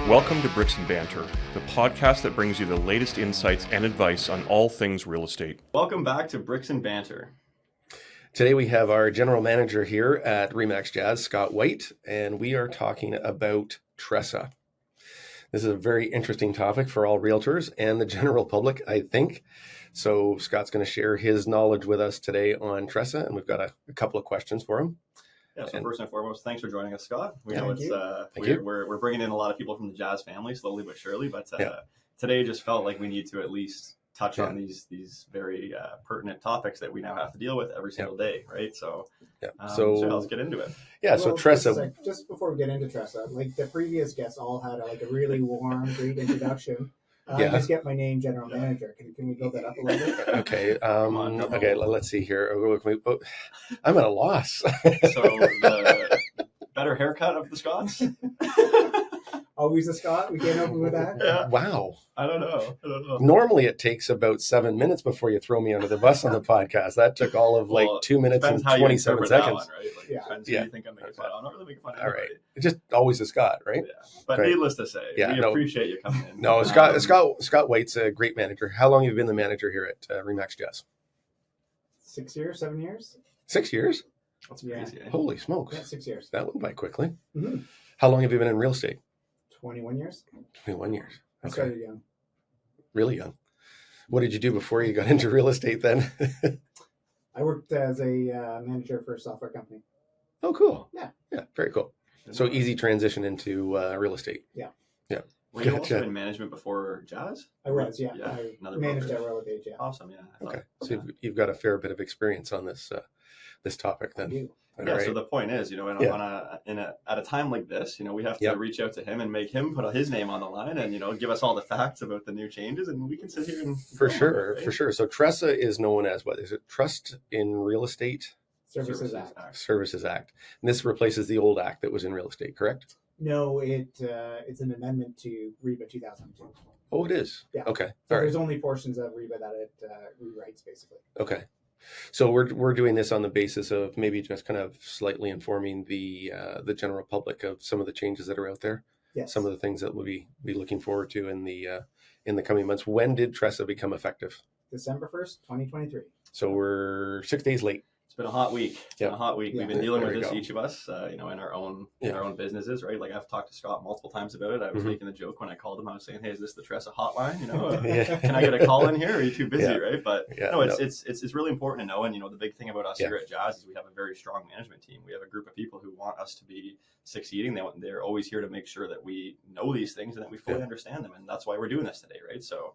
Welcome to Bricks and Banter, the podcast that brings you the latest insights and advice on all things real estate. Welcome back to Bricks and Banter. Today we have our general manager here at RE/MAX Jazz, Scott White, and we are talking about TRESA. This is a very interesting topic for all realtors and the general public, I think. So Scott's going to share his knowledge with us today on TRESA, and we've got a couple of questions for him. Yeah, so first and foremost, thanks for joining us, Scott. We know we're bringing in a lot of people from the Jazz family, slowly but surely, but today just felt like we need to at least touch on these very pertinent topics that we now have to deal with every single day, right? So, so let's get into it. Yeah, so TRESA. Just before we get into TRESA, like the previous guests all had a really warm, great introduction. Just get my name, general manager. Can we build that up a little bit? Okay. Let's see here. I'm at a loss. So the better haircut of the Scots? Always a Scot? We can't open with that? Yeah. Wow. I don't know. Normally it takes about 7 minutes before you throw me under the bus on the podcast. That took all of 2 minutes and 27 seconds. One, right? Depends who you think I'm making fun of. I'm not really making fun of anybody. All right. It's just always a Scot, right? Yeah. But needless to say, we appreciate you coming in. No, Scott White's a great manager. How long have you been the manager here at RE/MAX Jazz? 6 years, 7 years? 6 years? That's crazy. Yeah. Holy smokes. Yeah, 6 years. That went by quickly. Mm-hmm. How long have you been in real estate? 21 years. 21 years. Okay. I started young. Really young. What did you do before you got into real estate then? I worked as a manager for a software company. Oh, cool. Yeah. Yeah, very cool. So easy transition into real estate. Yeah. Yeah. Were you also in management before Jazz? I was, yeah. I Another managed broker. at Relevage, yeah. Awesome, yeah. Okay. So you've got a fair bit of experience on this topic then. I do. Yeah, right. So the point is, at a time like this, we have to reach out to him and make him put his name on the line and, give us all the facts about the new changes, and we can sit here and... For sure. So TRESA is known as what? Is it Trust in Real Estate? Services Act. Services Act. And this replaces the old act that was in real estate, correct? No, it's an amendment to REBA 2002. Oh, it is? Yeah. Okay. So there's only portions of REBA that it rewrites, basically. Okay. So we're doing this on the basis of maybe just kind of slightly informing the general public of some of the changes that are out there. Yes. Some of the things that we'll be looking forward to in the coming months. When did TRESA become effective? December 1st, 2023. So we're 6 days late. It's been a hot week. Yeah. We've been dealing with this, each of us, in our own businesses, right? Like I've talked to Scott multiple times about it. I was making the joke when I called him. I was saying, "Hey, is this the TRESA hotline? Can I get a call in here? Or are you too busy?" Right? But it's really important to know. And the big thing about us here at Jazz is we have a very strong management team. We have a group of people who want us to be succeeding. They're always here to make sure that we know these things and that we fully understand them. And that's why we're doing this today, right? So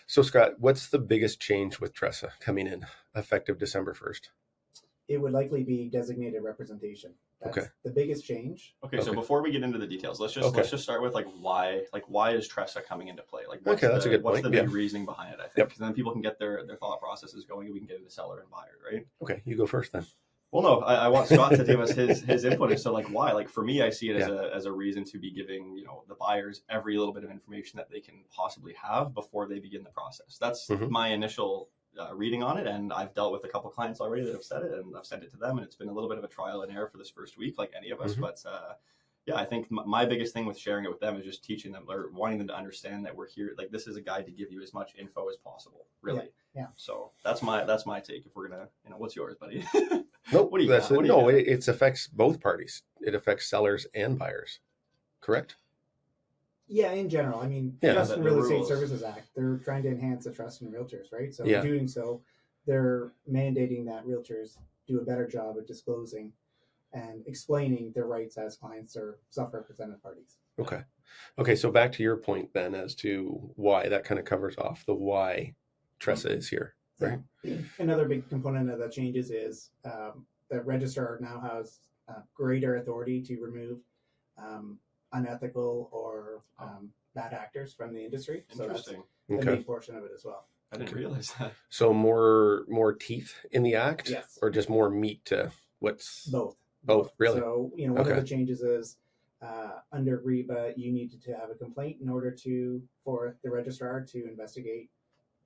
So Scott, what's the biggest change with TRESA coming in effective December 1st? It would likely be designated representation. That's the biggest change. Okay, so before we get into the details, let's just start with why is TRESA coming into play? What's that's a good point. What's the big reasoning behind it? I think because then people can get their thought processes going, and we can get into seller and buyer, right? Okay, you go first then. Well, no, I want Scott to give us his input as to why. For me, I see it as a reason to be giving the buyers every little bit of information that they can possibly have before they begin the process. That's my initial reading on it, and I've dealt with a couple clients already that have said it, and I've sent it to them, and it's been a little bit of a trial and error for this first week, like any of us. But I think my biggest thing with sharing it with them is just teaching them or wanting them to understand that we're here. Like this is a guide to give you as much info as possible, really. Yeah. So that's my take. If we're gonna, what's yours, buddy? Nope. It affects both parties. It affects sellers and buyers. Correct. Yeah, in general. I mean, Trust in Real Estate Services Act, they're trying to enhance the trust in realtors, right? So in doing so, they're mandating that realtors do a better job of disclosing and explaining their rights as clients or self-represented parties. Okay. So back to your point then as to why that kind of covers off the why TRESA is here, right? Yeah. Another big component of the changes is the registrar now has greater authority to remove unethical or bad actors from the industry. So that's the main portion of it as well. I didn't realize that. So more teeth in the act? Yes. Or just more meat to what's... Both, really? So, one of the changes is under REBA, you needed to have a complaint in order for the registrar to investigate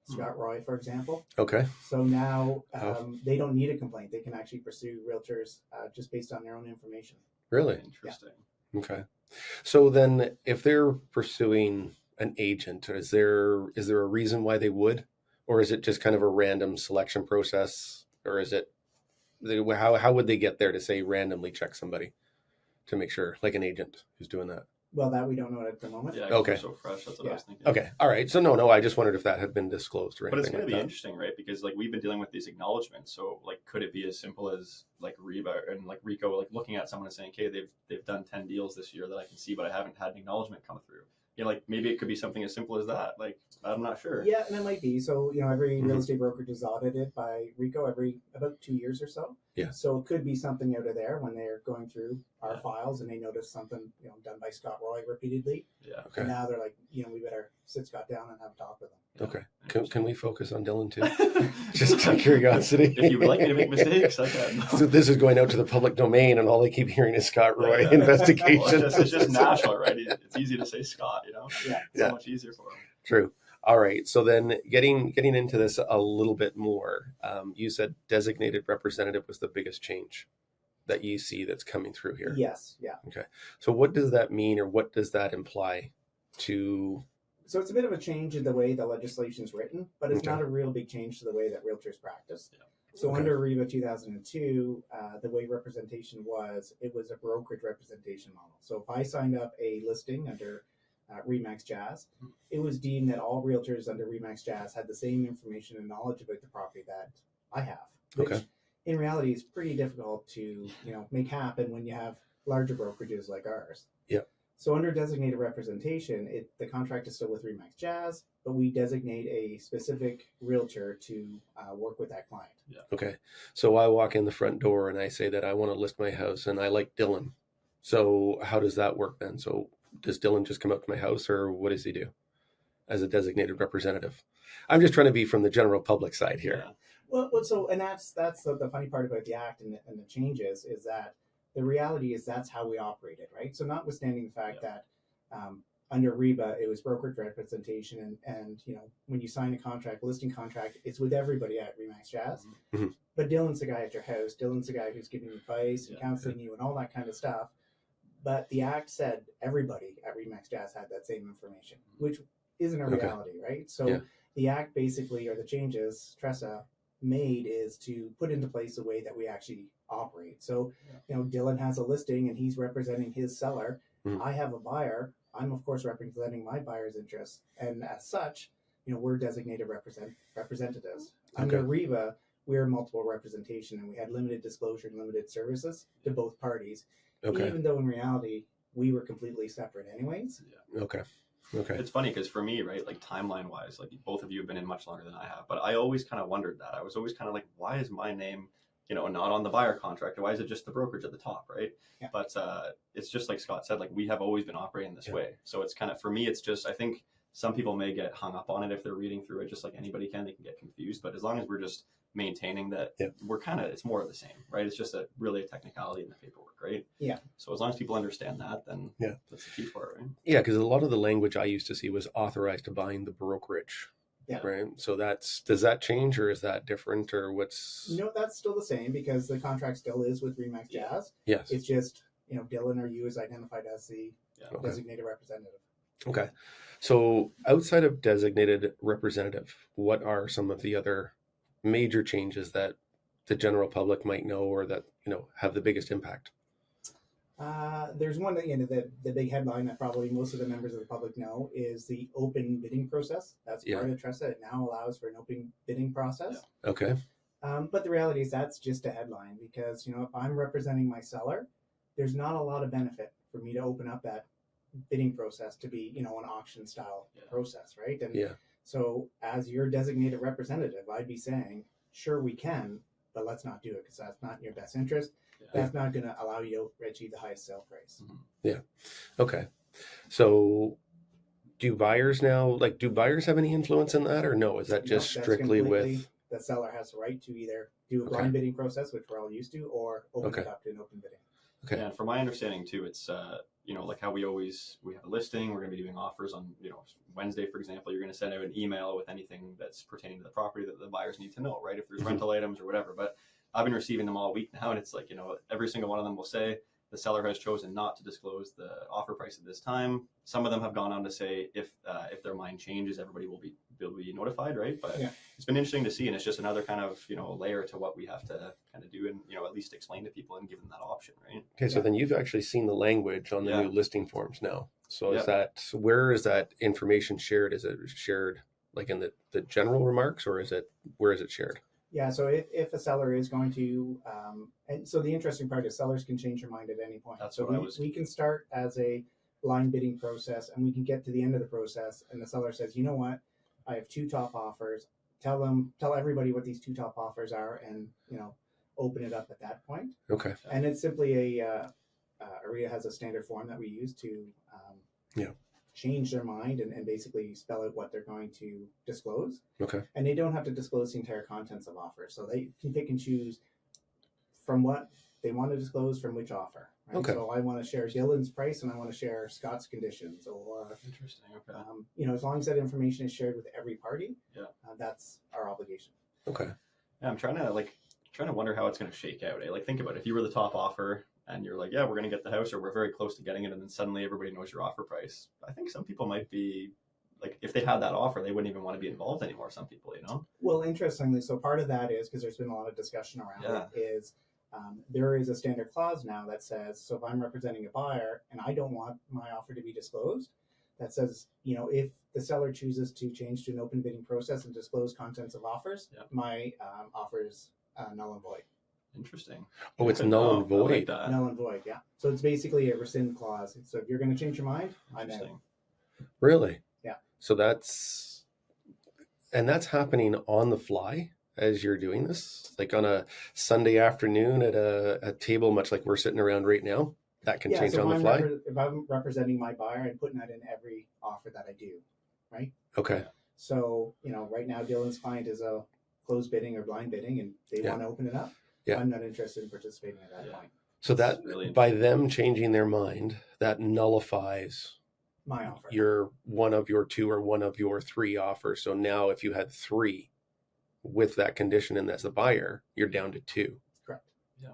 Scott Roy, for example. Okay. So now they don't need a complaint. They can actually pursue realtors just based on their own information. Really? Interesting. Okay. So then if they're pursuing an agent, is there a reason why they would? Or is it just kind of a random selection process? Or is it, how would they get there to say randomly check somebody to make sure, like an agent who's doing that? Well, that we don't know at the moment. Yeah, okay. So fresh. That's what I was thinking. Okay. All right. So no, I just wondered if that had been disclosed or anything. But it's going to be interesting, right? Because like we've been dealing with these acknowledgments. So like, could it be as simple as like REBA and like RICO, like looking at someone and saying, okay, they've done 10 deals this year that I can see, but I haven't had an acknowledgement come through. You know, like maybe it could be something as simple as that. Like, I'm not sure. Yeah, and it might be. So, every real estate brokerage is audited by RICO every about 2 years or so. Yeah. So it could be something out of there when they're going through our files and they notice something, done by Scott Roy repeatedly. Yeah. Okay. And now they're like, we better sit Scott down and have a talk with them. Okay. Can we focus on Dylan too? Just out of curiosity. If you would like me to make mistakes, I can. So this is going out to the public domain, and all I keep hearing is Scott Roy investigation. Well, it's just natural, right? It's easy to say Scott, Yeah. It's so much easier for him. True. All right. So then getting into this a little bit more, you said designated representative was the biggest change that you see that's coming through here. Yes. Yeah. Okay. So what does that mean, or what does that imply to... So it's a bit of a change in the way the legislation's written, but it's not a real big change to the way that realtors practice. Yeah. So under REBA 2002, the way representation was a brokerage representation model. So if I signed up a listing under RE/MAX Jazz, it was deemed that all realtors under RE/MAX Jazz had the same information and knowledge about the property that I have, which in reality is pretty difficult to make happen when you have larger brokerages like ours. Yeah. So under designated representation, the contract is still with RE/MAX Jazz, but we designate a specific realtor to work with that client. Yeah. Okay. So I walk in the front door and I say that I want to list my house and I like Dylan. So how does that work then? So does Dylan just come up to my house, or what does he do as a designated representative? I'm just trying to be from the general public side here. Yeah. Well, so, and that's the funny part about the act and the changes is that the reality is that's how we operated, right? So notwithstanding the fact that under REBA, it was brokerage representation, and when you sign a contract, listing contract, it's with everybody at RE/MAX Jazz. Mm-hmm. But Dylan's the guy at your house. Dylan's the guy who's giving you advice and counseling you and all that kind of stuff. But the act said everybody at RE/MAX Jazz had that same information, which isn't a reality, right? So the act basically, or the changes TRESA made, is to put into place the way that we actually operate. So, Dylan has a listing and he's representing his seller. I have a buyer. I'm of course representing my buyer's interests, and as such, we're designated representatives. Under REBA, we're multiple representation, and we had limited disclosure and limited services to both parties. Even though in reality we were completely separate anyways. Okay. It's funny because for me, right, like timeline wise, like both of you have been in much longer than I have, but I always kind of wondered that. I was always kind of like, why is my name, not on the buyer contract? Why is it just the brokerage at the top, right? Yeah. But it's just like Scott said, like we have always been operating this way. So it's kind of, for me, it's just, I think some people may get hung up on it if they're reading through it, just like anybody can, they can get confused. But as long as we're just maintaining that, we're kind of, it's more of the same, right? It's just really a technicality in the paperwork, right? Yeah. So as long as people understand that, then that's the key for it, right? Yeah, because a lot of the language I used to see was authorized to bind the brokerage. Yeah. Right. So does that change, or is that different, or what's? No, that's still the same because the contract still is with RE/MAX Jazz. Yes. It's just, Dylan or you is identified as the designated representative. Okay. So outside of designated representative, what are some of the other major changes that the general public might know, or that, have the biggest impact? There's one that, the big headline that probably most of the members of the public know is the open bidding process. That's part of TRESA. It now allows for an open bidding process. Yeah. Okay. But the reality is that's just a headline because, if I'm representing my seller, there's not a lot of benefit for me to open up that bidding process to be, an auction style process, right? And so as your designated representative, I'd be saying, sure, we can, but let's not do it because that's not in your best interest. That's not going to allow you to achieve the highest sale price. Yeah. Okay. So do buyers have any influence in that, or no? Is that just strictly with... The seller has the right to either do a blind bidding process, which we're all used to, or open it up to an open bidding. Okay. Yeah, and from my understanding too, it's like how we have a listing, we're going to be doing offers on, Wednesday, for example, you're going to send out an email with anything that's pertaining to the property that the buyers need to know, right? If there's rental items or whatever. But I've been receiving them all week now, and it's like, every single one of them will say the seller has chosen not to disclose the offer price at this time. Some of them have gone on to say if their mind changes, everybody will be notified, right? But it's been interesting to see, and it's just another kind of layer to what we have to kind of do, and at least explain to people and give them that option, right? Okay, so then you've actually seen the language on the new listing forms now. So where is that information shared? Is it shared like in the general remarks, or where is it shared? Yeah, so if a seller is going to, and so the interesting part is sellers can change their mind at any point. That's so we can start as a blind bidding process, and we can get to the end of the process, and the seller says, you know what, I have 2 top offers. Tell everybody what these 2 top offers are, and open it up at that point. Okay. And it's simply RIA has a standard form that we use to change their mind and basically spell out what they're going to disclose. Okay. And they don't have to disclose the entire contents of offers. So they can pick and choose from what they want to disclose from which offer. Right? Okay. So I want to share Dylan's price and I want to share Scott's conditions, or interesting. Okay. As long as that information is shared with every party, that's our obligation. Okay. Yeah, I'm trying to wonder how it's going to shake out. Like, think about it. If you were the top offer and you're like, yeah, we're going to get the house, or we're very close to getting it, and then suddenly everybody knows your offer price. I think some people might be like, if they had that offer, they wouldn't even want to be involved anymore. Some people, Well, interestingly, so part of that is because there's been a lot of discussion around it, is there is a standard clause now that says, so if I'm representing a buyer and I don't want my offer to be disclosed, that says, if the seller chooses to change to an open bidding process and disclose contents of offers, my offer is null and void. Interesting. Oh, it's null and void. Like that. Null and void, yeah. So it's basically a rescind clause. So if you're going to change your mind, I'm out. Really? Yeah. So that's happening on the fly as you're doing this, like on a Sunday afternoon at a table, much like we're sitting around right now. That can change on the fly. If I'm representing my buyer, I'm putting that in every offer that I do, right? Okay. So right now Dylan's client is a closed bidding or blind bidding, and they want to open it up. Yeah. I'm not interested in participating at that point. So that really by them changing their mind, that nullifies my offer. Your one of your 2 or one of your 3 offers. So now if you had 3 with that condition and as the buyer, you're down to 2. Correct. Yeah.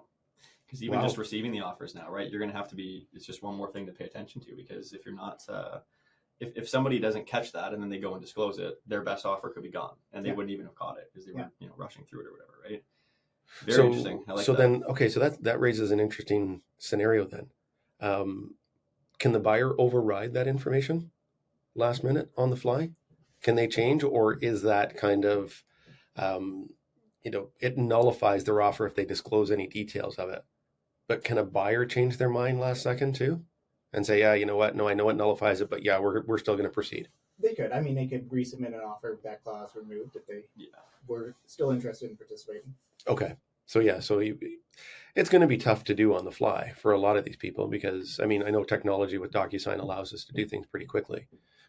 Because even just receiving the offers now, right, you're going to have to be, it's just one more thing to pay attention to, because if you're not, if somebody doesn't catch that and then they go and disclose it, their best offer could be gone and they wouldn't even have caught it because they were, rushing through it or whatever, right? Very interesting. I like that. Then, okay, so that raises an interesting scenario then. Can the buyer override that information last minute on the fly? Can they change, or is that kind of, it nullifies their offer if they disclose any details of it? But can a buyer change their mind last second too and say, yeah, you know what? No, I know it nullifies it, but yeah, we're still going to proceed. They could. I mean, they could resubmit an offer with that clause removed if they were still interested in participating. Okay. So it's going to be tough to do on the fly for a lot of these people, because I mean, I know technology with DocuSign allows us to do things pretty quickly,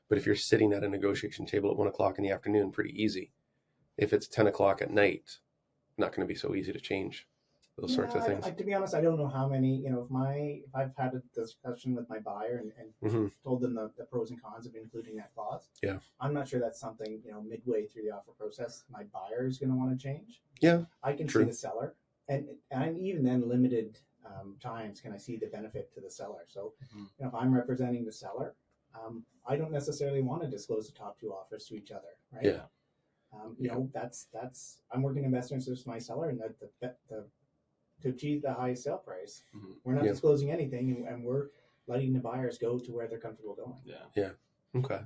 but if you're sitting at a negotiation table at 1:00 in the afternoon, pretty easy. If it's 10:00 at night, not going to be so easy to change those sorts of things. To be honest, I don't know how many, if I've had a discussion with my buyer and told them the pros and cons of including that clause. Yeah. I'm not sure that's something, midway through the offer process, my buyer is going to want to change. Yeah. I can see the seller, and I'm even then limited times can I see the benefit to the seller. So, if I'm representing the seller, I don't necessarily want to disclose the top 2 offers to each other, right? Yeah. That's I'm working in best interest of my seller, and to achieve the highest sale price, we're not disclosing anything, and we're letting the buyers go to where they're comfortable going. Yeah. Okay.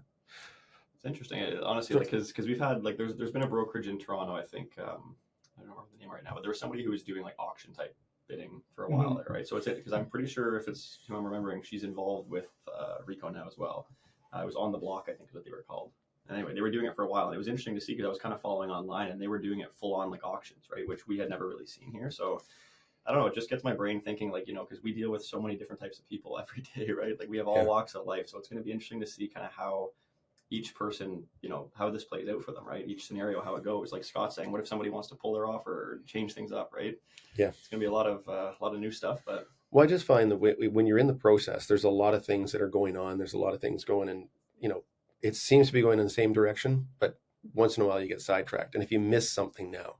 It's interesting, honestly, because we've had there's been a brokerage in Toronto, I think. I don't remember the name right now, but there was somebody who was doing like auction type bidding for a while there, right? So it's because I'm pretty sure, if it's who I'm remembering, she's involved with RICO now as well. It was On the Block, I think is what they were called. Anyway, they were doing it for a while, and it was interesting to see because I was kind of following online, and they were doing it full on like auctions, right? Which we had never really seen here. So I don't know, it just gets my brain thinking, because we deal with so many different types of people every day, right? Like we have all walks of life. So it's going to be interesting to see kind of how each person, how this plays out for them, right? Each scenario, how it goes. Like Scott's saying, what if somebody wants to pull their offer or change things up, right? Yeah. It's going to be a lot of new stuff, but. Well, I just find that when you're in the process, there's a lot of things that are going on. There's a lot of things going in, it seems to be going in the same direction, but once in a while you get sidetracked. And if you miss something now,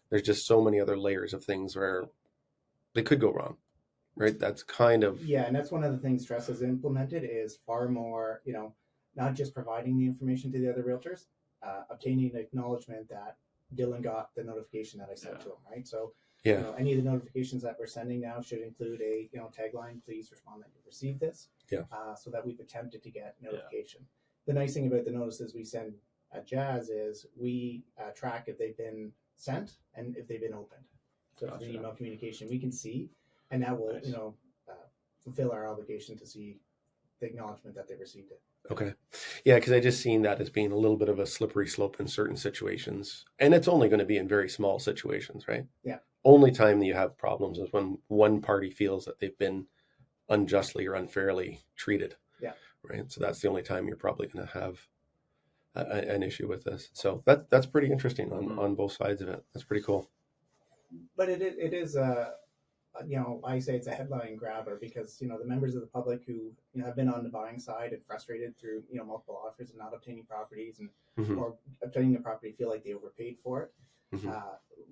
there's just so many other layers of things where they could go wrong, right? That's kind of... Yeah, and that's one of the things TRESA has implemented is far more, not just providing the information to the other realtors, obtaining acknowledgement that Dylan got the notification that I sent to him, right? So, any of the notifications that we're sending now should include a, tagline, please respond that you received this, so that we've attempted to get notification. The nice thing about the notices we send at Jazz is we track if they've been sent and if they've been opened. So for the email communication, we can see, and that will, fulfill our obligation to see the acknowledgement that they received it. Okay. Yeah, because I just seen that as being a little bit of a slippery slope in certain situations. And it's only going to be in very small situations, right? Yeah. Only time that you have problems is when one party feels that they've been unjustly or unfairly treated. Yeah. Right. So that's the only time you're probably going to have an issue with this. So that's pretty interesting on both sides of it. That's pretty cool. But it is I say it's a headline grabber because, the members of the public who, have been on the buying side and frustrated through, multiple offers and not obtaining properties and or obtaining a property feel like they overpaid for it,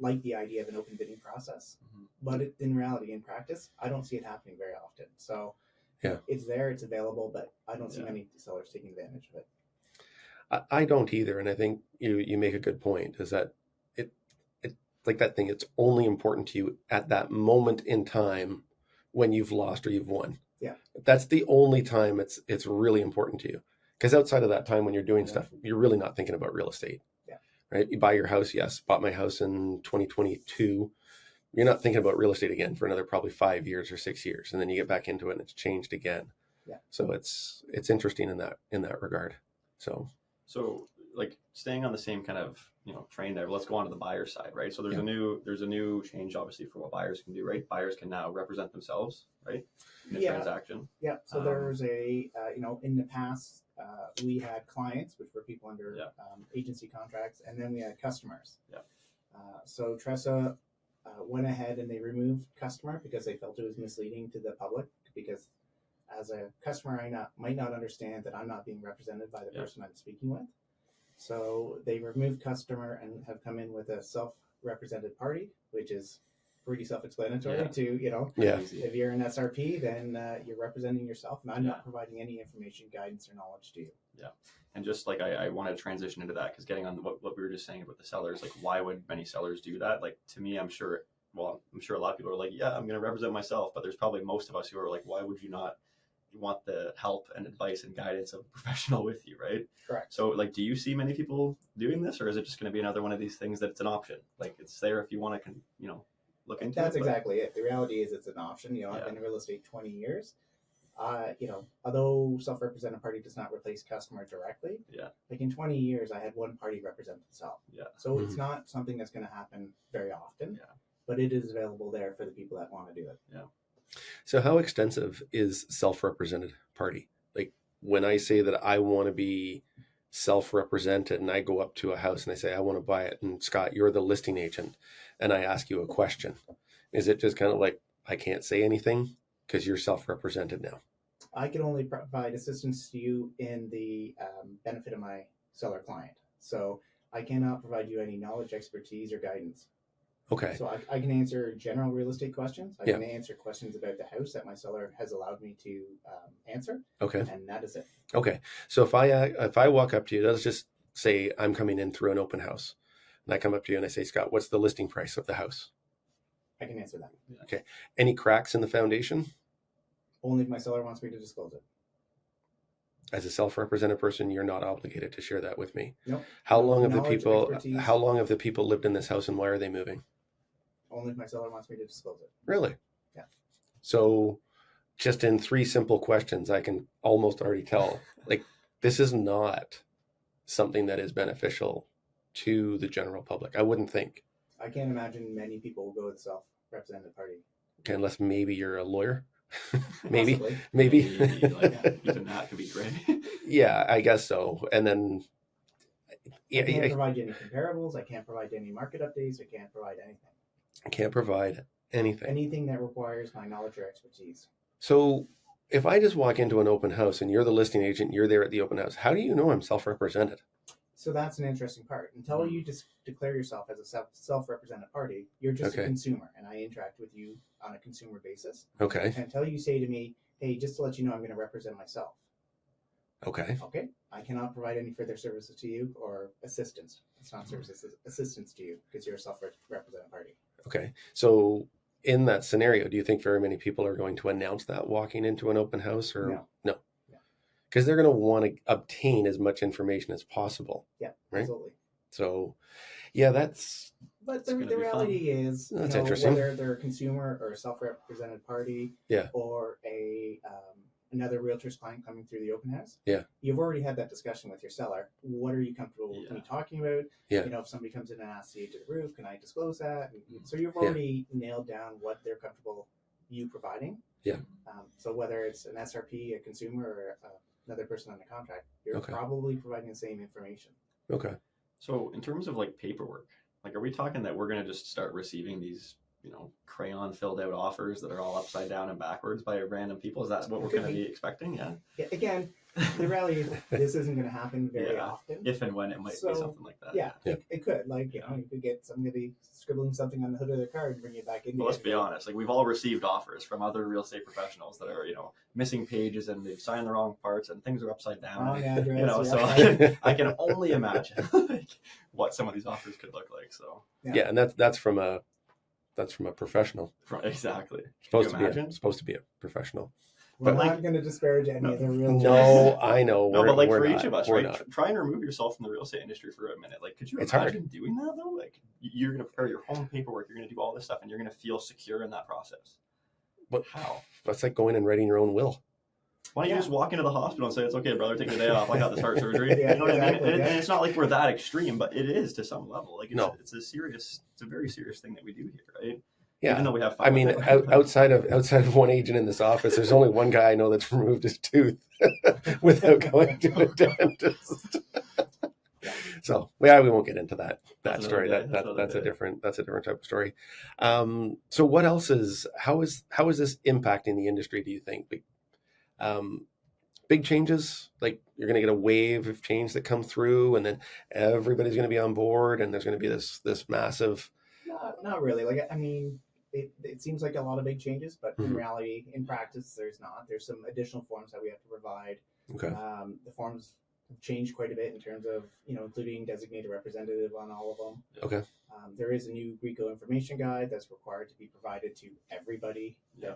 like the idea of an open bidding process. But in reality, in practice, I don't see it happening very often. So it's there, it's available, but I don't see many sellers taking advantage of it. I don't either. And I think you make a good point is that like that thing, it's only important to you at that moment in time when you've lost or you've won. Yeah. That's the only time it's really important to you. Because outside of that time when you're doing stuff, you're really not thinking about real estate. Yeah. Right? You buy your house. Yes. Bought my house in 2022. You're not thinking about real estate again for another probably 5 years or 6 years. And then you get back into it and it's changed again. Yeah. So it's interesting in that regard. So like staying on the same kind of train there, let's go on to the buyer side, right? So there's a new change obviously for what buyers can do, right? Buyers can now represent themselves, right, in a transaction. Yeah. So there's a in the past we had clients, which were people under agency contracts, and then we had customers. Yeah. So TRESA went ahead and they removed customer because they felt it was misleading to the public, because as a customer I might not understand that I'm not being represented by the person I'm speaking with. So they removed customer and have come in with a self-represented party, which is pretty self-explanatory to, if you're an SRP, then you're representing yourself, and I'm not providing any information, guidance, or knowledge to you. Yeah. And just like I want to transition into that, because getting on what we were just saying about the sellers, like why would many sellers do that? Like to me, I'm sure a lot of people are like, yeah, I'm going to represent myself, but there's probably most of us who are like, why would you not? You want the help and advice and guidance of a professional with you, right? Correct. So like, do you see many people doing this, or is it just going to be another one of these things that it's an option? Like it's there if you want to, look into That's it. exactly it. The reality is it's an option. I've been in real estate 20 years. Although self-represented party does not replace customer directly, like in 20 years, I had one party represent itself. Yeah. So it's not something that's going to happen very often, but it is available there for the people that want to do it. Yeah. So how extensive is self-represented party? Like when I say that I want to be self-represented and I go up to a house and I say, I want to buy it. And Scott, you're the listing agent. And I ask you a question. Is it just kind of like, I can't say anything because you're self-represented now? I can only provide assistance to you in the benefit of my seller client. So I cannot provide you any knowledge, expertise, or guidance. Okay. So I can answer general real estate questions. I can answer questions about the house that my seller has allowed me to answer. Okay. And that is it. Okay. So if I walk up to you, let's just say I'm coming in through an open house, and I come up to you and I say, Scott, what's the listing price of the house? I can answer that. Okay. Any cracks in the foundation? Only if my seller wants me to disclose it. As a self-represented person, you're not obligated to share that with me. Nope. How long have the people lived in this house, and why are they moving? Only if my seller wants me to disclose it. Really? Yeah. So just in 3 simple questions, I can almost already tell, like, this is not something that is beneficial to the general public. I wouldn't think. I can't imagine many people will go with self-represented party. Okay, unless maybe you're a lawyer. maybe. Like, even that could be great. Yeah, I guess so. And then I can't provide you any comparables. I can't provide you any market updates. I can't provide anything. I can't provide anything. Anything that requires my knowledge or expertise. So if I just walk into an open house and you're the listing agent, you're there at the open house, how do you know I'm self-represented? So that's an interesting part. Until you just declare yourself as a self-represented party, you're just a consumer, and I interact with you on a consumer basis. Okay. And until you say to me, hey, just to let you know, I'm going to represent myself. Okay. Okay. I cannot provide any further services to you or assistance. It's not services, assistance to you because you're a self-represented party. Okay. So in that scenario, do you think very many people are going to announce that walking into an open house or no? Because they're going to want to obtain as much information as possible. Yeah, right? Absolutely. So, yeah, that's... But the reality is, that's interesting. Whether they're a consumer or a self-represented party or a another realtor's client coming through the open house, you've already had that discussion with your seller. What are you comfortable with me talking about? If somebody comes in and asks you to the roof, can I disclose that? And so you've already nailed down what they're comfortable you providing. Yeah. So whether it's an SRP, a consumer, or another person on the contract, you're probably providing the same information. Okay. So in terms of like paperwork, like are we talking that we're going to just start receiving these, crayon filled out offers that are all upside down and backwards by random people? Is that what we're going to be expecting? Yeah. Again, the reality is this isn't going to happen very often. If and when it might be something like that. Yeah. It could. Like, you could get somebody scribbling something on the hood of their car and bring it back in. Well, let's be honest. Like we've all received offers from other real estate professionals that are, missing pages and they've signed the wrong parts and things are upside down. Wrong address, so I can only imagine what some of these offers could look like. So and that's from a professional. Exactly. Supposed to be a professional. We're not going to disparage any of the realtors. No, I know. No, but like for each of us, right? Try and remove yourself from the real estate industry for a minute. Like, could you imagine doing that though? Like, you're going to prepare your home paperwork, you're going to do all this stuff, and you're going to feel secure in that process. But how? That's like going and writing your own will. Why don't you just walk into the hospital and say, it's okay, brother, take the day off. I got this heart surgery. You know what I mean? And it's not like we're that extreme, but it is to some level. Like, it's a very serious thing that we do here, right? Yeah. Even though we have fun. I mean, outside of one agent in this office, there's only one guy I know that's removed his tooth without going to a dentist. So we won't get into that story. That's a different type of story. So what else how is this impacting the industry, do you think? Big changes, like you're going to get a wave of change that come through, and then everybody's going to be on board, and there's going to be this massive. Not really. Like, I mean, it seems like a lot of big changes, but in reality, in practice, there's not. There's some additional forms that we have to provide. Okay. The forms have changed quite a bit in terms of, including designated representative on all of them. Okay. There is a new RICO information guide that's required to be provided to everybody. Yeah.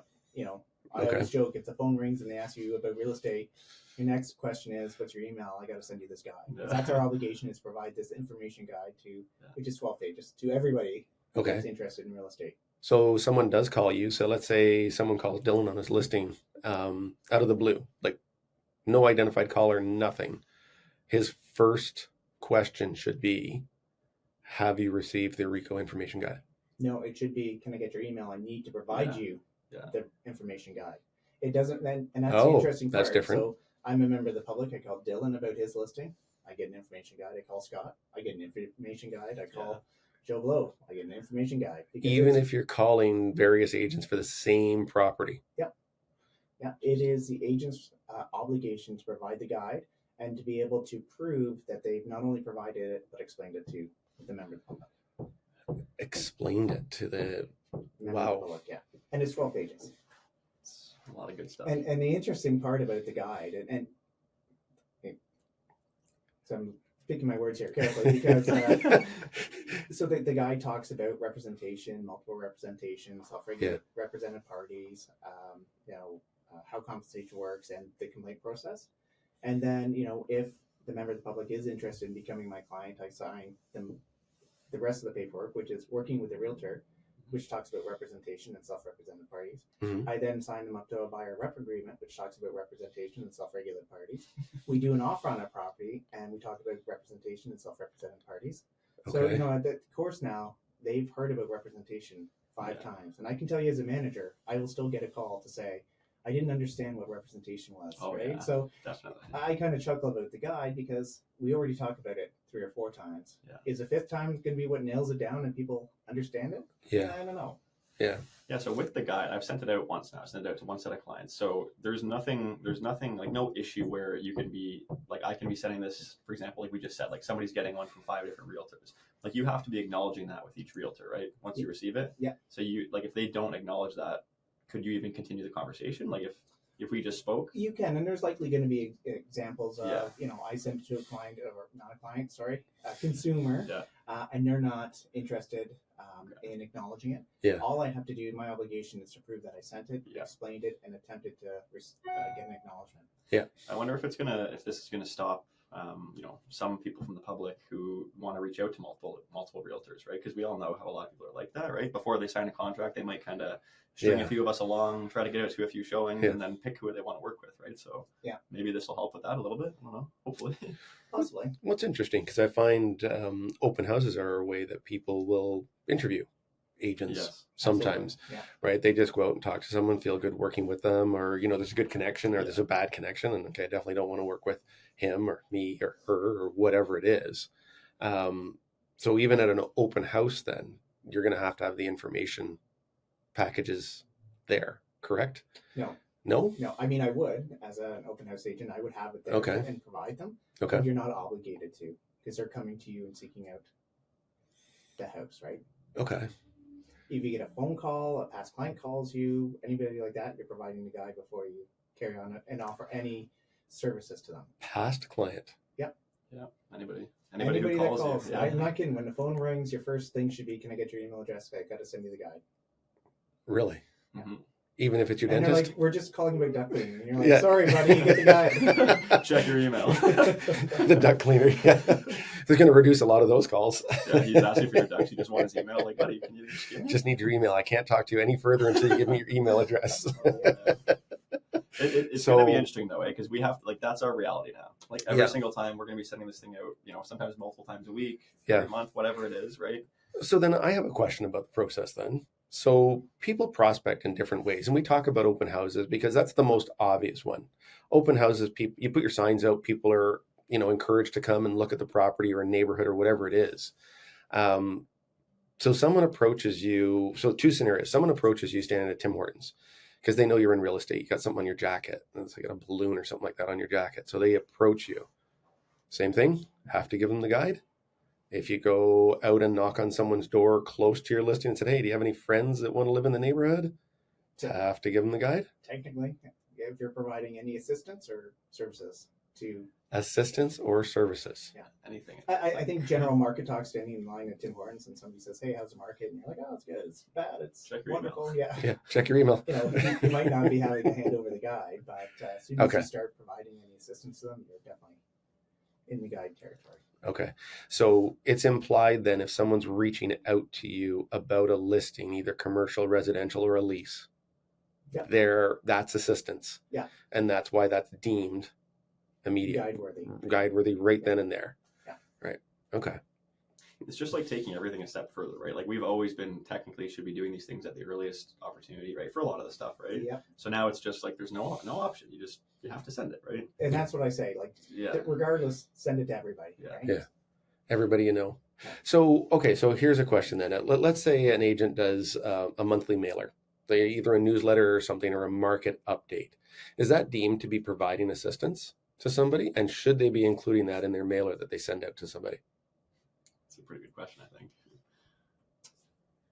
I always joke, if the phone rings and they ask you about real estate, your next question is, what's your email? I got to send you this guide. Yeah. That's our obligation, is provide this information guide which is 12 pages, to everybody that's interested in real estate. So someone does call you. So let's say someone calls Dylan on his listing out of the blue, like no identified caller, nothing. His first question should be, have you received the RICO information guide? No, it should be, can I get your email? I need to provide you the information guide. It doesn't then, and that's the interesting part. That's different. So I'm a member of the public. I call Dylan about his listing. I get an information guide. I call Scott. I get an information guide. I call Joe Blow. I get an information guide. Even if you're calling various agents for the same property. Yeah. It is the agent's obligation to provide the guide and to be able to prove that they've not only provided it, but explained it to the member of the public. Explained it to the member of the public, and it's 12 pages. It's a lot of good stuff. And the interesting part about the guide, and so I'm picking my words here carefully, because so the guide talks about representation, multiple representation, self-represented parties, how compensation works, and the complaint process. And then, if the member of the public is interested in becoming my client, I sign them the rest of the paperwork, which is working with the realtor, which talks about representation and self-represented parties. Mm-hmm. I then sign them up to a buyer rep agreement, which talks about representation and self-regulated parties. We do an offer on a property, and we talk about representation and self-represented parties. Okay. So, at the course now, they've heard about representation 5 times. And I can tell you, as a manager, I will still get a call to say, I didn't understand what representation was, right? Yeah, so definitely. I kind of chuckle about the guide because we already talked about it 3 or 4 times. Yeah. Is the 5th time going to be what nails it down and people understand it? Yeah. I don't know. Yeah. Yeah, so with the guide, I've sent it out once now. I sent it out to one set of clients. So there's nothing like no issue where you can be like, I can be sending this, for example, like we just said, like somebody's getting one from 5 different realtors. Like you have to be acknowledging that with each realtor, right? Once you receive it. Yeah. So you, like, if they don't acknowledge that, could you even continue the conversation? Like if we just spoke? You can, and there's likely going to be examples of, I sent it to a client, or not a client, sorry, a consumer, and they're not interested in acknowledging it. Yeah. All I have to do, my obligation is to prove that I sent it, explained it, and attempted to get an acknowledgement. Yeah. I wonder if this is gonna stop, some people from the public who want to reach out to multiple realtors, right? Because we all know how a lot of people are like that, right? Before they sign a contract, they might kind of string a few of us along, try to get out to a few showings, and then pick who they want to work with, right? So maybe this will help with that a little bit. I don't know. Hopefully. Possibly. What's interesting, because I find open houses are a way that people will interview agents sometimes, right? They just go out and talk to someone, feel good working with them, or, there's a good connection or there's a bad connection. And okay, I definitely don't want to work with him or me or her or whatever it is. So even at an open house, then you're going to have the information packages there, correct? No? I mean, I would, as an open house agent, I would have it there and provide them. Okay. But you're not obligated to, because they're coming to you and seeking out the house, right? Okay. If you get a phone call, a past client calls you, anybody like that, you're providing the guide before you carry on and offer any services to them. Past client. Yep. Yeah. Anybody who calls you. I'm not kidding. When the phone rings, your first thing should be, can I get your email address? I got to send you the guide. Really? Mm-hmm. Even if it's your and dentist? Like, we're just calling about duct cleaning. And you're like, sorry, buddy, you get the guide. Check your email. The duct cleaner, They're going to reduce a lot of those calls. He's asking for your ducts. You just want his email. Like, buddy, can you just need your email. I can't talk to you any further until you give me your email address. It's going to be interesting, though, because we have to, that's our reality now. Like, every single time we're going to be sending this thing out, sometimes multiple times a week, every month, whatever it is, right? So then I have a question about the process then. So people prospect in different ways, and we talk about open houses because that's the most obvious one. Open houses, people, you put your signs out, people are, encouraged to come and look at the property or a neighborhood or whatever it is. So someone approaches you. So 2 scenarios. Someone approaches you standing at Tim Hortons because they know you're in real estate. You got something on your jacket. It's like a balloon or something like that on your jacket. So they approach you. Same thing. Have to give them the guide. If you go out and knock on someone's door close to your listing and said, hey, do you have any friends that want to live in the neighborhood? Have to give them the guide? Technically, if you're providing any assistance or services to... Assistance or services? Yeah, anything. I think general market talk standing in line at Tim Hortons and somebody says, hey, how's the market? And you're like, oh, it's good, it's bad, it's wonderful. Yeah, check your email. You might not be having to hand over the guide, but as soon as you start providing any assistance to them, you're definitely in the guide territory. Okay. So it's implied then if someone's reaching out to you about a listing, either commercial, residential, or a lease, that's assistance. Yeah. And that's why that's deemed immediate. Guide-worthy right then and there. Yeah. Right. Okay. It's just like taking everything a step further, right? Like we've always been technically should be doing these things at the earliest opportunity, right? For a lot of the stuff, right? Yeah. So now it's just like there's no option. You have to send it, right? And that's what I say. Like, regardless, send it to everybody. Yeah. Right? Yeah. Everybody you know. So, okay. So here's a question then. Let's say an agent does a monthly mailer. They either a newsletter or something or a market update. Is that deemed to be providing assistance to somebody? And should they be including that in their mailer that they send out to somebody? That's a pretty good question, I think.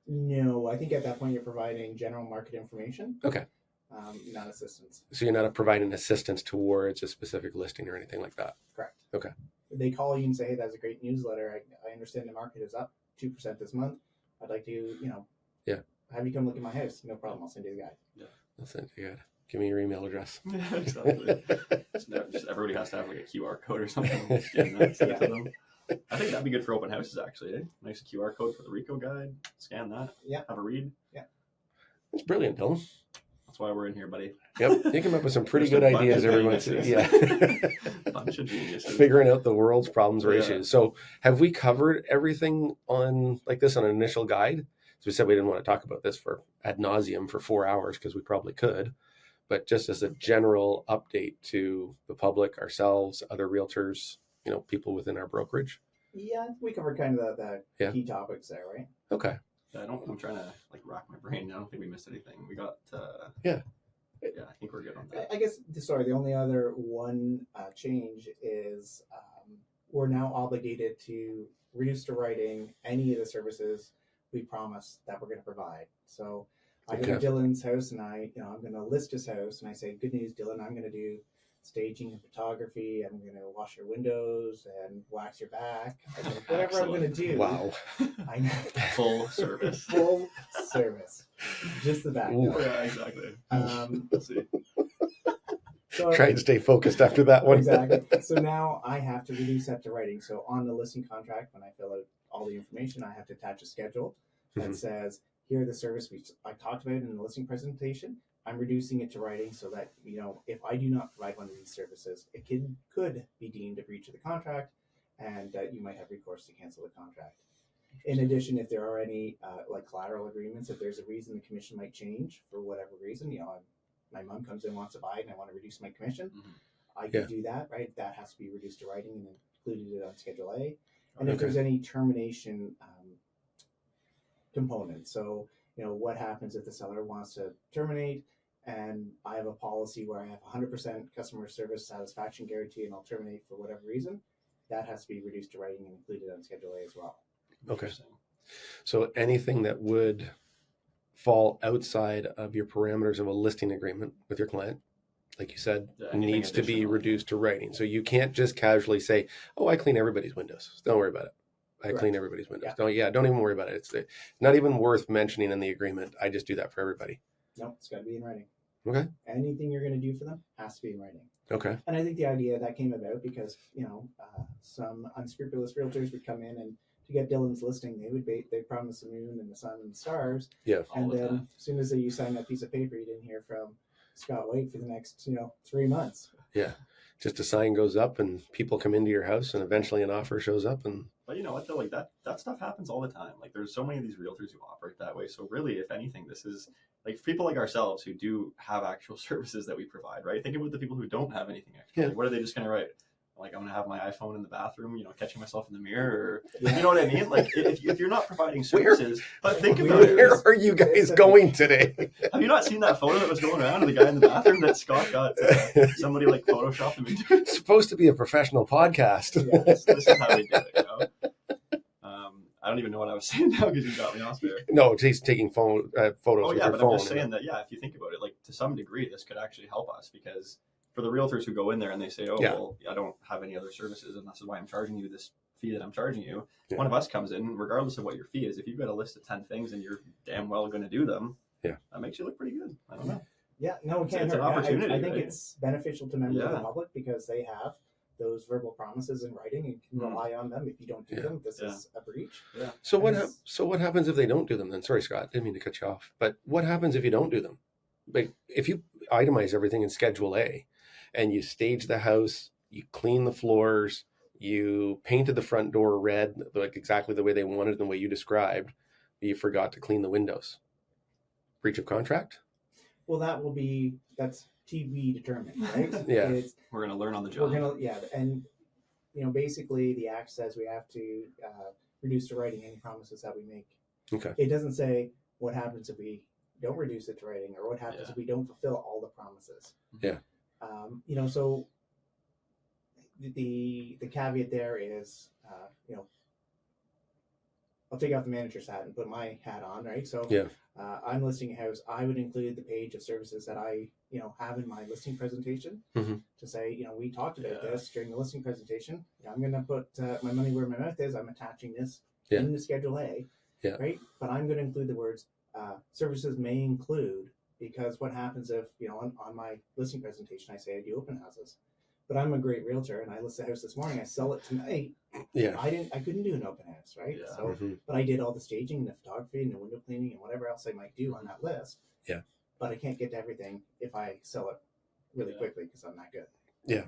No, I think at that point you're providing general market information. Okay. Not assistance. So you're not providing assistance towards a specific listing or anything like that? Correct. Okay. They call you and say, hey, that's a great newsletter. I understand the market is up 2% this month. I'd like to, have you come look at my house. No problem. I'll send you the guide. Yeah. I'll send you the guide. Give me your email address. Yeah, exactly. just everybody has to have like a QR code or something. To them. I think that'd be good for open houses, actually. Nice QR code for the RICO guide. Scan that. Yeah. Have a read. Yeah. That's brilliant, Dylan. That's why we're in here, buddy. Yep. You come up with some pretty good ideas every once in a while. Bunch of geniuses. Figuring out the world's problems or issues. So have we covered everything on like this on an initial guide? So we said we didn't want to talk about this for ad nauseum for 4 hours because we probably could. But just as a general update to the public, ourselves, other realtors, people within our brokerage. Yeah, we covered kind of the key topics there, right? Okay. I'm trying to like rack my brain. I don't think we missed anything. We got Yeah, I think we're good on that. I guess the only other one change is we're now obligated to reduce to writing any of the services we promise that we're going to provide. So I go to Dylan's house and I'm going to list his house and I say, good news, Dylan, I'm going to do staging and photography. I'm going to wash your windows and wax your back. Whatever I'm going to do. Wow. I know. Full service. Full service. Just the back. Yeah, exactly. Let's see. So, try and stay focused after that one. Exactly. So now I have to reduce that to writing. So on the listing contract, when I fill out all the information, I have to attach a schedule that says, here are the service I talked about in the listing presentation. I'm reducing it to writing so that, if I do not provide one of these services, it could be deemed a breach of the contract and you might have recourse to cancel the contract. In addition, if there are any like collateral agreements, if there's a reason the commission might change for whatever reason, my mom comes in, wants to buy it, and I want to reduce my commission, I can do that, right? That has to be reduced to writing and included on Schedule A. And if there's any termination component, so, what happens if the seller wants to terminate and I have a policy where I have 100% customer service satisfaction guarantee and I'll terminate for whatever reason, that has to be reduced to writing and included on Schedule A as well. Okay. So anything that would fall outside of your parameters of a listing agreement with your client, like you said, needs to be reduced to writing. So you can't just casually say, oh, I clean everybody's windows. Don't worry about it. I clean everybody's windows. Don't even worry about it. It's not even worth mentioning in the agreement. I just do that for everybody. No, it's got to be in writing. Okay. Anything you're going to do for them has to be in writing. Okay. And I think the idea that came about because, some unscrupulous realtors would come in and to get Dylan's listing, they promise the moon and the sun and the stars. Yeah. And then as soon as you sign that piece of paper, you didn't hear from Scott White for the next, 3 months. Yeah. Just a sign goes up and people come into your house and eventually an offer shows up. But you know what though, like that stuff happens all the time. Like there's so many of these realtors who operate that way. So really, if anything, this is like people like ourselves who do have actual services that we provide, right? Think about the people who don't have anything extra. Yeah. Like, what are they just going to write? Like, I'm going to have my iPhone in the bathroom, catching myself in the mirror. Or, you know what I mean? Like, if you're not providing services, but think about it. Where are you guys going today? Have you not seen that photo that was going around of the guy in the bathroom that Scott got somebody like Photoshopped him into? It's supposed to be a professional podcast. Yes, this is how they do it, I don't even know what I was saying now because you got me off there. No, he's taking photos with your phone. I'm just saying that, if you think about it, like to some degree, this could actually help us because for the realtors who go in there and they say, well, I don't have any other services and this is why I'm charging you this fee that I'm charging you. Yeah. One of us comes in, regardless of what your fee is, if you've got a list of 10 things and you're damn well going to do them, that makes you look pretty good. I don't know. Yeah, no, it can't it's hurt. An opportunity, I think it's beneficial to members of the public because they have those verbal promises in writing and can rely on them. If you don't do them, this is a breach. Yeah. So what happens if they don't do them then? Sorry, Scott, didn't mean to cut you off. But what happens if you don't do them? Like if you itemize everything in Schedule A and you stage the house, you clean the floors, you painted the front door red, like exactly the way they wanted, the way you described, but you forgot to clean the windows. Breach of contract? Well, that's TB determined, right? Yeah. We're going to learn on the job. And basically the act says we have to reduce to writing any promises that we make. Okay. It doesn't say what happens if we don't reduce it to writing or what happens if we don't fulfill all the promises. Yeah. So the caveat there is, I'll take off the manager's hat and put my hat on, right? So I'm listing a house. I would include the page of services that I, have in my listing presentation to say, we talked about this during the listing presentation. I'm going to put my money where my mouth is. I'm attaching this in the Schedule A, right? But I'm going to include the words services may include, because what happens if, on my listing presentation, I say I do open houses, but I'm a great realtor and I list the house this morning, I sell it tonight. Yeah. I couldn't do an open house, right? Yeah. So, but I did all the staging and the photography and the window cleaning and whatever else I might do on that list. Yeah. But I can't get to everything if I sell it really quickly because I'm not good. Yeah.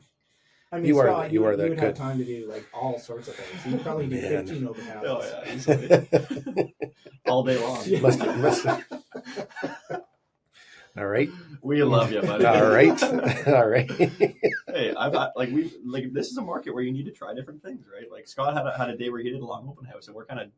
I mean, you Scott, are you that would good. have time to do like all sorts of things. You'd probably do 15 open houses. Oh yeah, easily. All day long. Must All right. We love you, buddy. All right. All right. Hey, I've got this is a market where you need to try different things, right? Like Scott had a day where he did a long open house, and we're kind of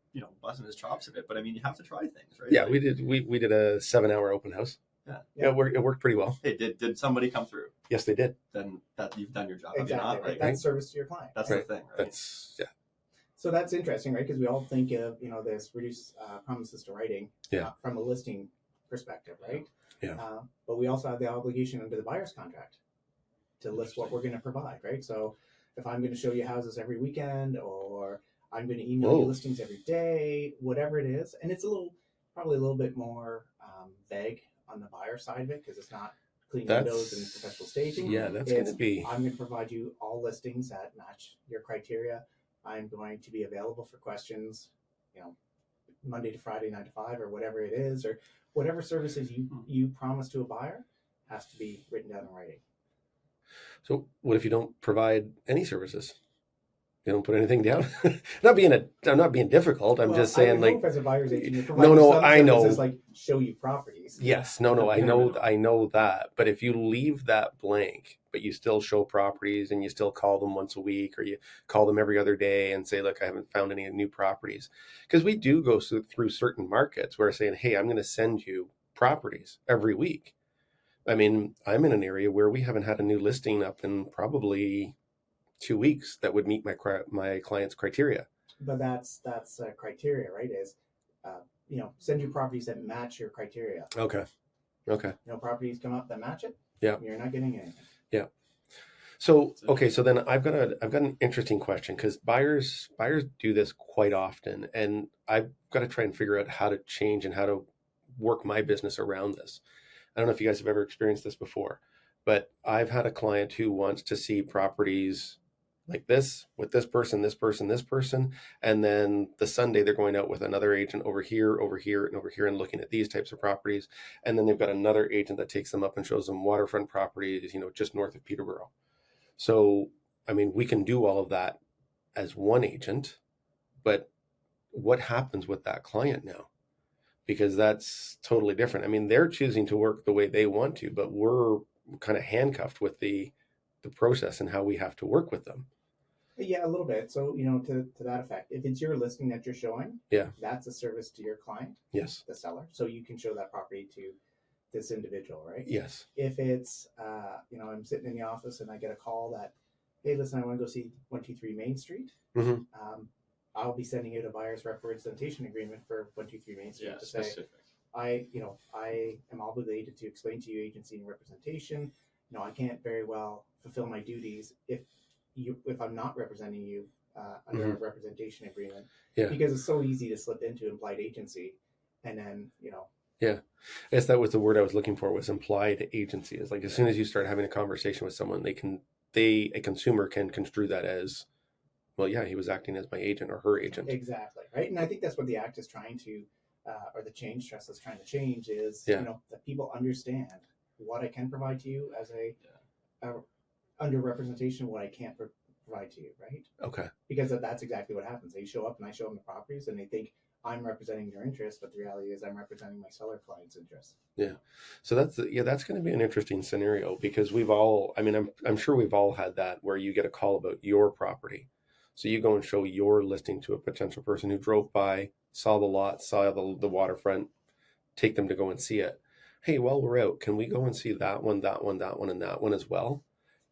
busting his chops a bit. But I mean, you have to try things, right? Yeah, we did a 7-hour open house. Yeah, it worked pretty well. Hey, did somebody come through? Yes, they did. Then that you've done your job. Exactly. Have you not? Right? That's service to your client. That's the thing, right? So that's interesting, right? Because we all think of this reduced promises to writing from a listing perspective, right? Yeah. But we also have the obligation under the buyer's contract to list what we're going to provide, right? So if I'm going to show you houses every weekend, or I'm going to email you listings every day, whatever it is, and it's probably a little bit more vague on the buyer side of it because it's not clean windows and professional staging. Yeah, that's going to be. I'm going to provide you all listings that match your criteria. I'm going to be available for questions, Monday to Friday, 9 to 5, or whatever it is, or whatever services you promise to a buyer has to be written down in writing. So what if you don't provide any services? You don't put anything down. I'm not being difficult. I'm just saying, as a buyer's agent, you're I know. Like show you properties. Yes, I know that. But if you leave that blank, but you still show properties and you still call them once a week, or you call them every other day and say, look, I haven't found any new properties, because we do go through certain markets where saying, hey, I'm going to send you properties every week. I mean, I'm in an area where we haven't had a new listing up in probably 2 weeks that would meet my client's criteria. But that's criteria, right? Is send you properties that match your criteria. Okay. Properties come up that match it. Yeah. You're not getting anything. Yeah. So then I've got an interesting question, because buyers do this quite often, and I've got to try and figure out how to change and how to work my business around this. I don't know if you guys have ever experienced this before, but I've had a client who wants to see properties like this with this person, and then the Sunday they're going out with another agent over here, and looking at these types of properties, and then they've got another agent that takes them up and shows them waterfront properties, just north of Peterborough. So, I mean, we can do all of that as one agent, but what happens with that client now? Because that's totally different. I mean, they're choosing to work the way they want to, but we're kind of handcuffed with the process and how we have to work with them. Yeah, a little bit. So, to that effect, if it's your listing that you're showing, that's a service to your client, yes, the seller. So you can show that property to this individual, right? Yes. If it's, I'm sitting in the office and I get a call that, hey, listen, I want to go see 123 Main Street. Mm-hmm. I'll be sending out a buyer's representation agreement for 123 Main Street to specific. say, I am obligated to explain to you agency and representation. I can't very well fulfill my duties if I'm not representing you under a representation agreement. Yeah. Because it's so easy to slip into implied agency, and then Yeah, I guess that was the word I was looking for, was implied agency. It's like as soon as you start having a conversation with someone, a consumer can construe that as, well, yeah, he was acting as my agent or her agent. Exactly, right? And I think that's what the Act is trying to, or the change TRESA is trying to change, is that people understand what I can provide to you as a under representation, what I can't provide to you, right? Okay. Because that's exactly what happens. They show up and I show them the properties and they think I'm representing their interests, but the reality is I'm representing my seller client's interests. Yeah. So that's going to be an interesting scenario, because I'm sure we've all had that, where you get a call about your property. So you go and show your listing to a potential person who drove by, saw the lot, saw the waterfront, take them to go and see it. Hey, while we're out, can we go and see that one, and that one as well?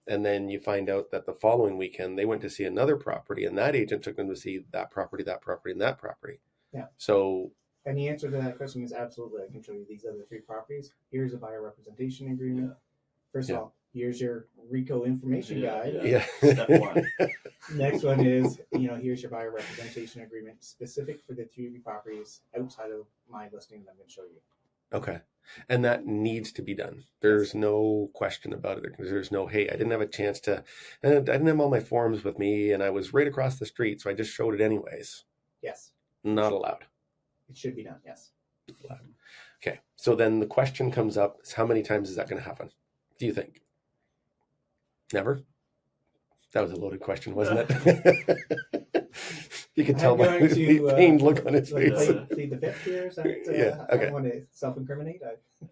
And then you find out that the following weekend they went to see another property, and that agent took them to see that property, and that property. Yeah. So, and the answer to that question is absolutely. I can show you these other 3 properties. Here's a buyer representation agreement. Yeah. First of all, here's your RICO information guide. Yeah. Step 1. Next one is, here's your buyer representation agreement specific for the 3 properties outside of my listing that I'm going to show you. Okay. And that needs to be done. There's no question about it. There's no, hey, I didn't have a chance to, and I didn't have all my forms with me, and I was right across the street, so I just showed it anyways. Yes. Not allowed. It should be done, yes. Allowed. Okay. So then the question comes up, is how many times is that going to happen? Do you think? Never? That was a loaded question, wasn't it? You can tell by the pained look on his face. Plead the fifth here. Is that, yeah. Okay. I want to self-incriminate.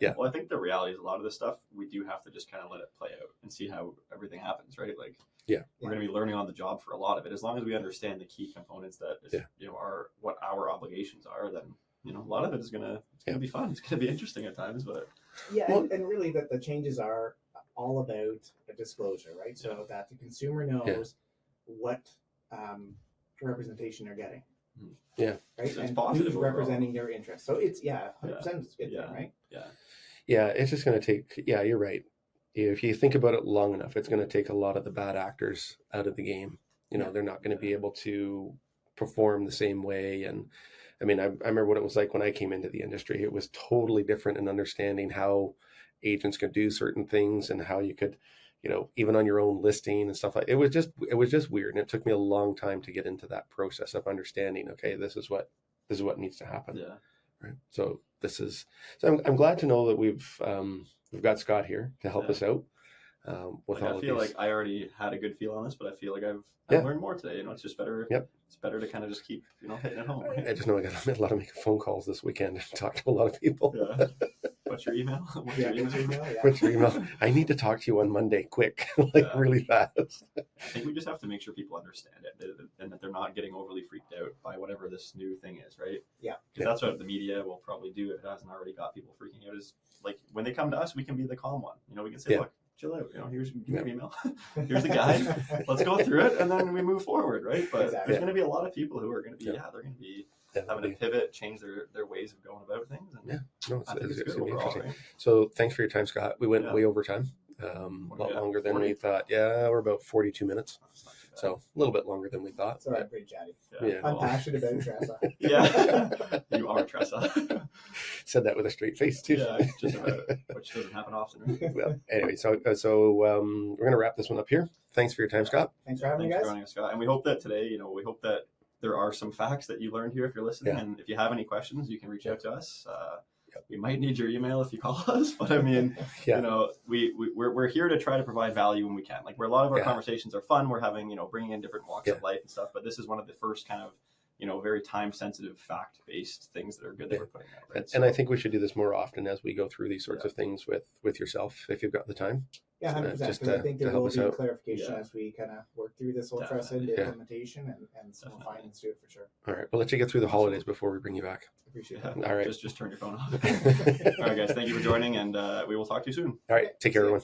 Yeah. Well, I think the reality is a lot of this stuff we do have to just kind of let it play out and see how everything happens, right? Like, we're going to be learning on the job for a lot of it. As long as we understand the key components that are what our obligations are, then a lot of it is going to be fun. It's going to be interesting at times, but and really that the changes are all about a disclosure, right? So that the consumer knows what representation they're getting. Yeah. Right. And who's representing their interests. So it's 100% it's a good thing, right? Yeah. Yeah. It's just going to take. Yeah, you're right. If you think about it long enough, it's going to take a lot of the bad actors out of the game. They're not going to be able to perform the same way. And I mean, I remember what it was like when I came into the industry. It was totally different in understanding how agents could do certain things and how you could, even on your own listing and stuff like it was just weird. And it took me a long time to get into that process of understanding, okay, this is what needs to happen. Yeah. Right. So I'm glad to know that we've got Scott here to help us out. With all I feel like I already had a good feel on this, but I feel like I've learned more today. It's just better. Yep. It's better to kind of just keep, hitting it home. Right? I just know I got a lot of making phone calls this weekend and talk to a lot of people. Yeah. What's your email? What's your email? What's your email? I need to talk to you on Monday, quick, really fast. I think we just have to make sure people understand it and that they're not getting overly freaked out by whatever this new thing is, right? Yeah. Because that's what the media will probably do if it hasn't already got people freaking out. Is like when they come to us, we can be the calm one. We can say, look, chill out. Here's your email. Here's the guide. Let's go through it, and then we move forward, right? But there's going to be a lot of people who are going to be, they're going to be having to pivot, change their ways of going about things. And it's good going to be interesting. Right? So thanks for your time, Scott. We went way over time, a lot longer than we thought. Yeah, we're about 42 minutes. So a little bit longer than we thought. It's all right, pretty chatty. Yeah. I'm passionate about TRESA. Yeah, you are TRESA. Said that with a straight face too. Yeah, just about it, which doesn't happen often. Right? Well, anyway, so we're going to wrap this one up here. Thanks for your time, Scott. Thanks for having me, guys. Joining us, Scott. And we hope that today, we hope that there are some facts that you learned here if you're listening. And if you have any questions, you can reach out to us. We might need your email if you call us, but I mean, we're here to try to provide value when we can. Like where a lot of our conversations are fun, we're having, bringing in different walks of life and stuff. But this is one of the first kind of, very time sensitive, fact based things that are good that we're putting out. Right? And I think we should do this more often as we go through these sorts of things with yourself, if you've got the time. Yeah, 100%. Because I think there will be clarification as we kind of work through this whole TRESA into implementation and some refinements to it for sure. All right. We'll let you get through the holidays before we bring you back. Appreciate that. All right. Just turn your phone off. All right, guys. Thank you for joining, and we will talk to you soon. All right. Take care, everyone.